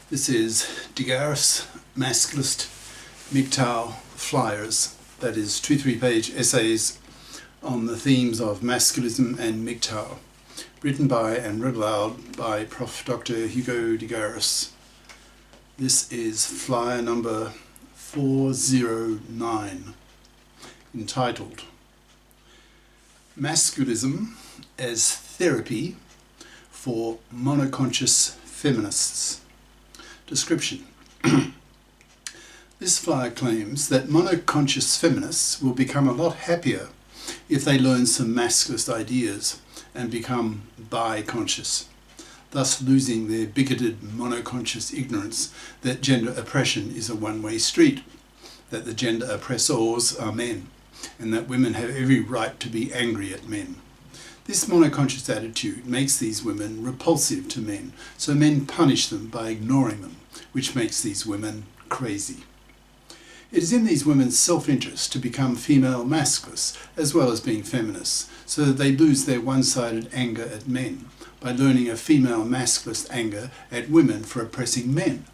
This is GARIS, Masculist, MGTOW flyers, that is 2 3-page essays on the themes of masculism and MGTOW, written by and read aloud by Prof. Dr. Hugo de Garis. This is flyer number 409, entitled Masculism as Therapy for Monoconscious Feminists. Description. This flyer claims that monoconscious feminists will become a lot happier if they learn some masculist ideas and become biconscious, thus losing their bigoted monoconscious ignorance that gender oppression is a one-way street, that the gender oppressors are men, and that women have every right to be angry at men. This monoconscious attitude makes these women repulsive to men, so men punish them by ignoring them, which makes these women crazy. It is in these women's self-interest to become female masculists as well as being feminists, so that they lose their one-sided anger at men by learning a female masculist anger at women for oppressing men.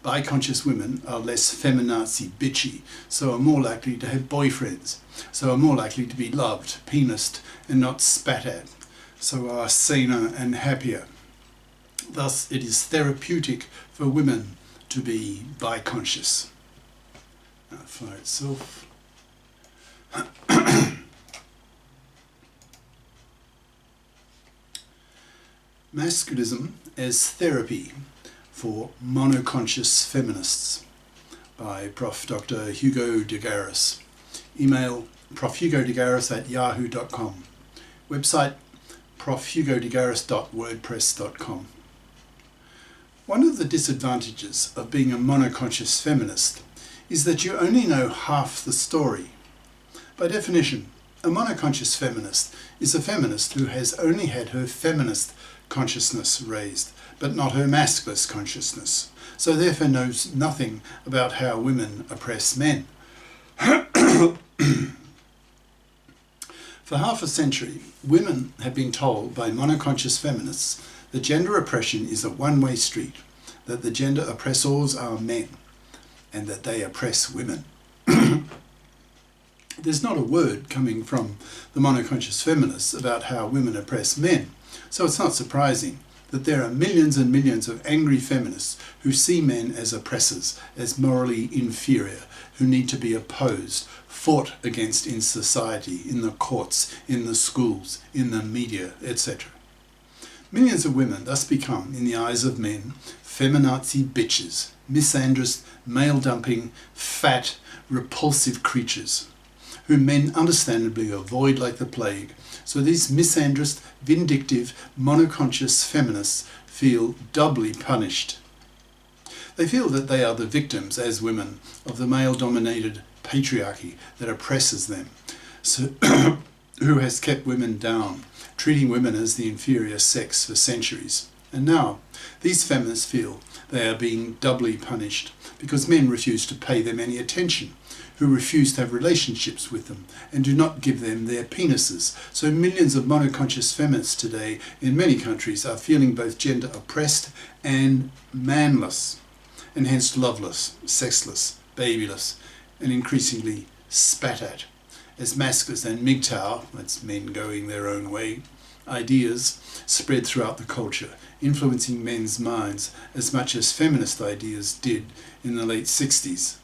Biconscious women are less feminazi, bitchy, so are more likely to have boyfriends, so are more likely to be loved, penised, and not spat at, so are saner and happier. Thus, it is therapeutic for women to be biconscious. Now, the flyer itself. Masculism as Therapy for Monoconscious Feminists by Prof. Dr. Hugo de Garis. Email profhugodegaris@yahoo.com. Website profhugodegaris.wordpress.com. One of the disadvantages of being a monoconscious feminist is that you only know half the story. By definition, a monoconscious feminist is a feminist who has only had her feminist consciousness raised, but not her masculist consciousness, so therefore knows nothing about how women oppress men. For half a century, women have been told by monoconscious feminists that gender oppression is a one-way street, that the gender oppressors are men, and that they oppress women. There's not a word coming from the monoconscious feminists about how women oppress men, so it's not surprising that there are millions and millions of angry feminists who see men as oppressors, as morally inferior, who need to be opposed, fought against in society, in the courts, in the schools, in the media, etc. Millions of women thus become, in the eyes of men, feminazi bitches, misandrist, male-dumping, fat, repulsive creatures, whom men understandably avoid like the plague. So these misandrist, vindictive, monoconscious feminists feel doubly punished. They feel that they are the victims, as women, of the male-dominated patriarchy that oppresses them, so who has kept women down, treating women as the inferior sex for centuries. And now, these feminists feel they are being doubly punished because men refuse to pay them any attention, who refuse to have relationships with them and do not give them their penises. So millions of monoconscious feminists today in many countries are feeling both gender oppressed and manless, and hence loveless, sexless, babyless, and increasingly spat at, as masculists and MGTOW, that's men going their own way, ideas spread throughout the culture, influencing men's minds as much as feminist ideas did in the late 60s.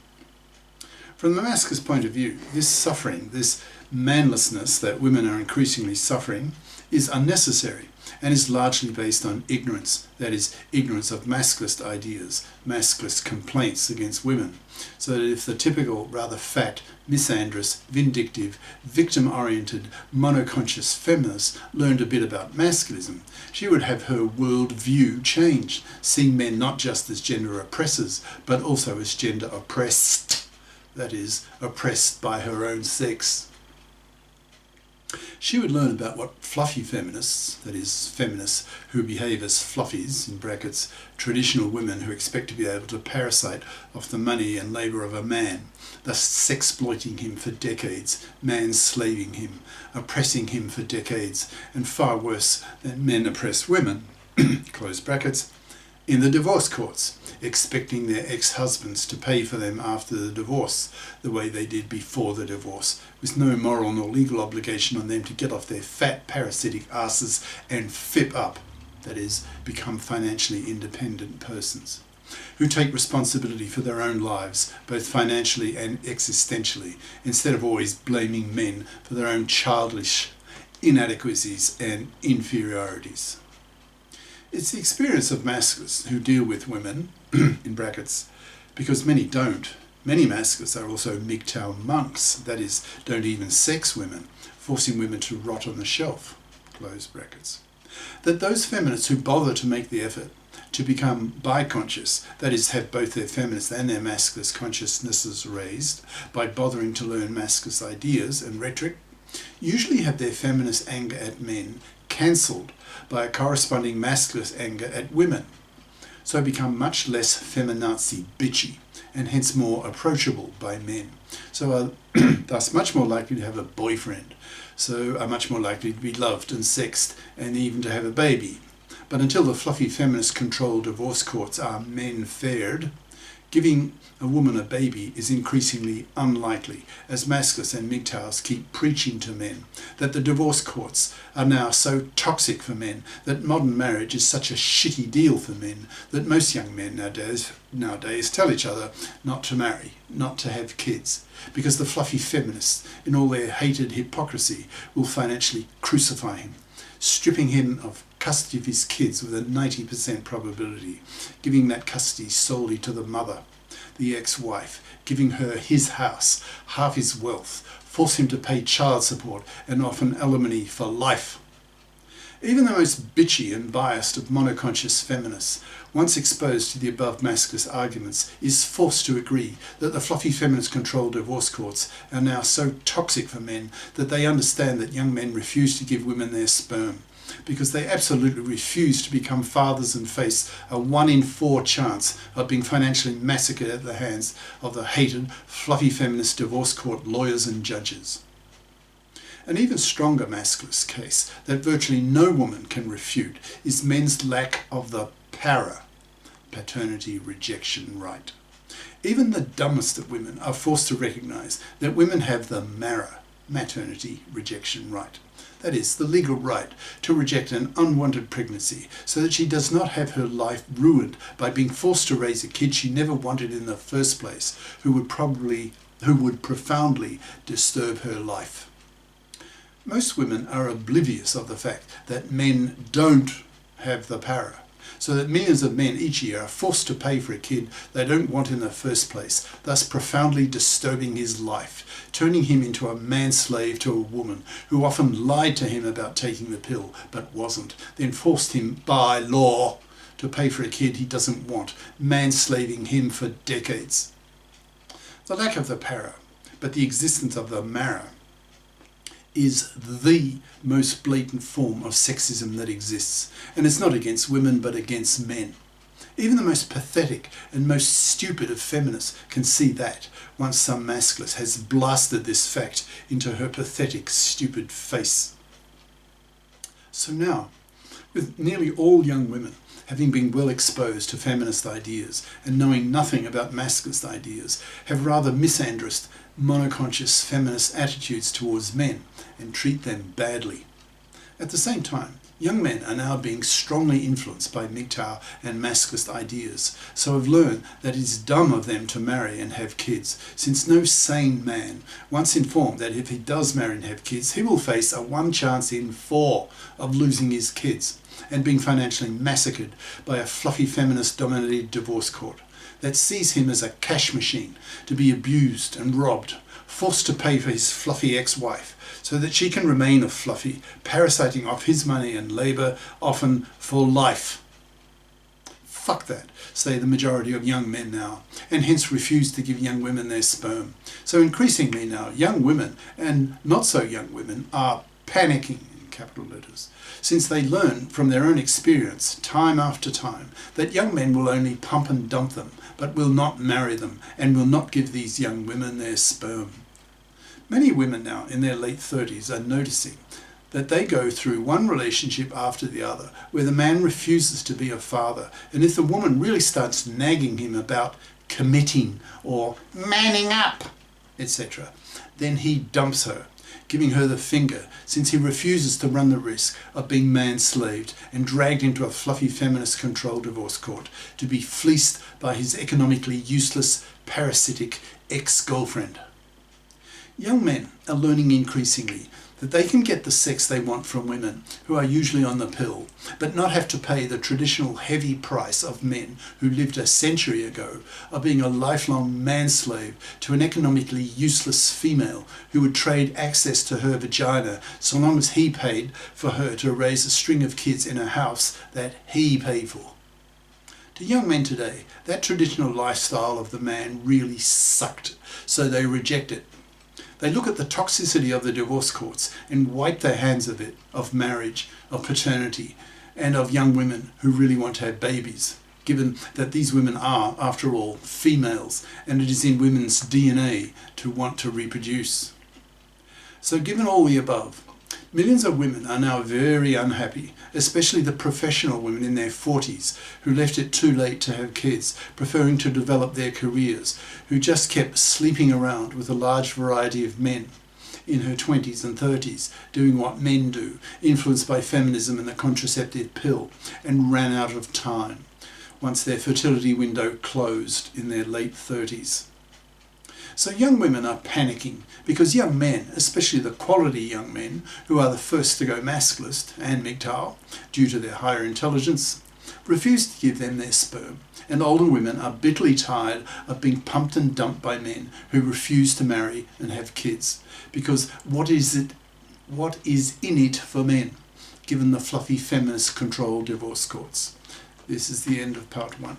From the masculist point of view, this suffering, this manlessness that women are increasingly suffering, is unnecessary and is largely based on ignorance, that is, ignorance of masculist ideas, masculist complaints against women. So that if the typical, rather fat, misandrous, vindictive, victim-oriented, monoconscious feminist learned a bit about masculism, she would have her world view changed, seeing men not just as gender oppressors, but also as gender oppressed, that is, oppressed by her own sex. She would learn about what fluffy feminists, that is, feminists who behave as fluffies, in brackets, traditional women who expect to be able to parasite off the money and labour of a man, thus sexploiting him for decades, manslaving him, oppressing him for decades, and far worse than men oppress women, close brackets, in the divorce courts, expecting their ex-husbands to pay for them after the divorce the way they did before the divorce, with no moral nor legal obligation on them to get off their fat parasitic asses and fip up, that is, become financially independent persons, who take responsibility for their own lives, both financially and existentially, instead of always blaming men for their own childish inadequacies and inferiorities. It's the experience of masculists who deal with women, in brackets, because many don't. Many masculists are also MGTOW monks, that is, don't even sex women, forcing women to rot on the shelf, close brackets. That those feminists who bother to make the effort to become biconscious, that is, have both their feminist and their masculist consciousnesses raised by bothering to learn masculist ideas and rhetoric, usually have their feminist anger at men cancelled by a corresponding masculist anger at women, so become much less feminazi, bitchy, and hence more approachable by men, so are thus much more likely to have a boyfriend, so are much more likely to be loved and sexed and even to have a baby. But until the fluffy feminist-controlled divorce courts are men-fared, giving a woman a baby is increasingly unlikely, as masculists and MGTOWs keep preaching to men that the divorce courts are now so toxic for men, that modern marriage is such a shitty deal for men, that most young men nowadays tell each other not to marry, not to have kids, because the fluffy feminists, in all their hated hypocrisy, will financially crucify him, stripping him of custody of his kids with a 90% probability, giving that custody solely to the mother, the ex-wife, giving her his house, half his wealth, force him to pay child support and often alimony for life. Even the most bitchy and biased of monoconscious feminists, once exposed to the above masculist arguments, is forced to agree that the fluffy feminist-controlled divorce courts are now so toxic for men that they understand that young men refuse to give women their sperm, because they absolutely refuse to become fathers and face a 1 in 4 chance of being financially massacred at the hands of the hated, fluffy feminist divorce court lawyers and judges. An even stronger masculist case that virtually no woman can refute is men's lack of the paternity rejection right. Even the dumbest of women are forced to recognise that women have the maternity rejection right. That is, the legal right to reject an unwanted pregnancy so that she does not have her life ruined by being forced to raise a kid she never wanted in the first place, who would profoundly disturb her life. Most women are oblivious of the fact that men don't have the para, so that millions of men each year are forced to pay for a kid they don't want in the first place, thus profoundly disturbing his life, turning him into a man-slave to a woman who often lied to him about taking the pill but wasn't, then forced him by law to pay for a kid he doesn't want, man-slaving him for decades. The lack of the para, but the existence of the mara, is the most blatant form of sexism that exists, and it's not against women but against men. Even the most pathetic and most stupid of feminists can see that, once some masculist has blasted this fact into her pathetic, stupid face. So now, with nearly all young women having been well exposed to feminist ideas and knowing nothing about masculist ideas, have rather misandrist, monoconscious feminist attitudes towards men and treat them badly. At the same time, young men are now being strongly influenced by MGTOW and masculist ideas, so have learned that it is dumb of them to marry and have kids, since no sane man, once informed that if he does marry and have kids, he will face a 1 chance in 4 of losing his kids and being financially massacred by a fluffy feminist-dominated divorce court that sees him as a cash machine to be abused and robbed, forced to pay for his fluffy ex-wife so that she can remain a fluffy, parasiting off his money and labour, often for life. Fuck that, say the majority of young men now, and hence refuse to give young women their sperm. So increasingly now, young women and not so young women are panicking, in capital letters, since they learn from their own experience, time after time, that young men will only pump and dump them, but will not marry them, and will not give these young women their sperm. Many women now in their late 30s are noticing that they go through one relationship after the other where the man refuses to be a father, and if the woman really starts nagging him about committing or manning up, etc., then he dumps her, giving her the finger, since he refuses to run the risk of being manslaved and dragged into a fluffy feminist-controlled divorce court to be fleeced by his economically useless, parasitic ex-girlfriend. Young men are learning increasingly that they can get the sex they want from women who are usually on the pill, but not have to pay the traditional heavy price of men who lived a century ago of being a lifelong manslave to an economically useless female who would trade access to her vagina so long as he paid for her to raise a string of kids in a house that he paid for. To young men today, that traditional lifestyle of the man really sucked, so they reject it. They look at the toxicity of the divorce courts and wipe their hands of it, of marriage, of paternity, and of young women who really want to have babies, given that these women are, after all, females, and it is in women's DNA to want to reproduce. So given all the above, millions of women are now very unhappy, especially the professional women in their 40s who left it too late to have kids, preferring to develop their careers, who just kept sleeping around with a large variety of men in her 20s and 30s, doing what men do, influenced by feminism and the contraceptive pill, and ran out of time once their fertility window closed in their late 30s. So young women are panicking because young men, especially the quality young men who are the first to go masculist and MGTOW due to their higher intelligence, refuse to give them their sperm, and older women are bitterly tired of being pumped and dumped by men who refuse to marry and have kids, because what is in it for men, given the fluffy feminist controlled divorce courts? This is the end of part 1.